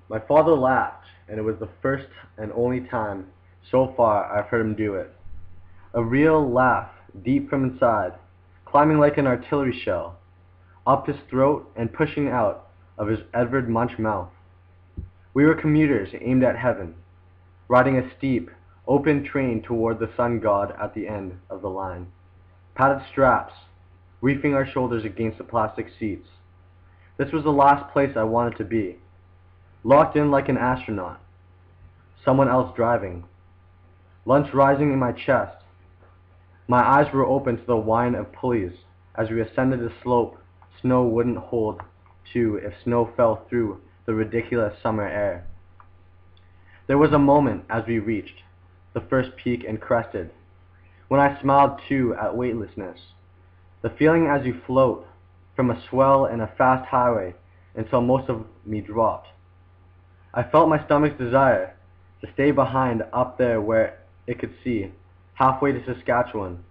My father laughed, and it was the first and only time so far I've heard him do it. A real laugh, deep from inside, climbing like an artillery shell, up his throat and pushing out of his Edvard Munch mouth. We were commuters aimed at heaven, riding a steep, open train toward the sun god at the end of the line. Padded straps, reefing our shoulders against the plastic seats. This was the last place I wanted to be. Locked in like an astronaut. Someone else driving. Lunch rising in my chest. My eyes were open to the whine of pulleys as we ascended a slope snow wouldn't hold to if snow fell through the ridiculous summer air. There was a moment as we reached the first peak and crested, when I smiled too at weightlessness. The feeling as you float from a swell in a fast highway until most of me dropped. I felt my stomach's desire to stay behind up there where it could see, halfway to Saskatchewan,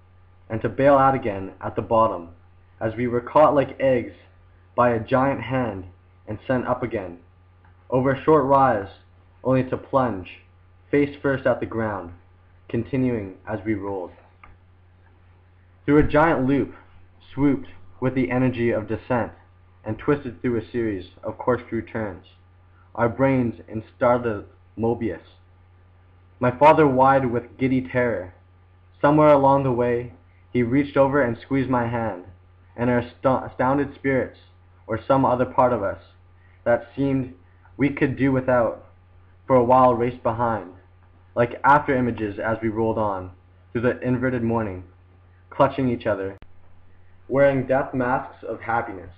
and to bail out again at the bottom, as we were caught like eggs by a giant hand and sent up again, over a short rise, only to plunge, face first at the ground, continuing as we rolled. Through a giant loop, swooped with the energy of descent, and twisted through a series of corkscrew turns, our brains in startled Mobius. My father wide with giddy terror. Somewhere along the way, he reached over and squeezed my hand, and our astounded spirits, or some other part of us, that seemed we could do without, for a while raced behind, like after images as we rolled on, through the inverted morning, clutching each other, wearing death masks of happiness.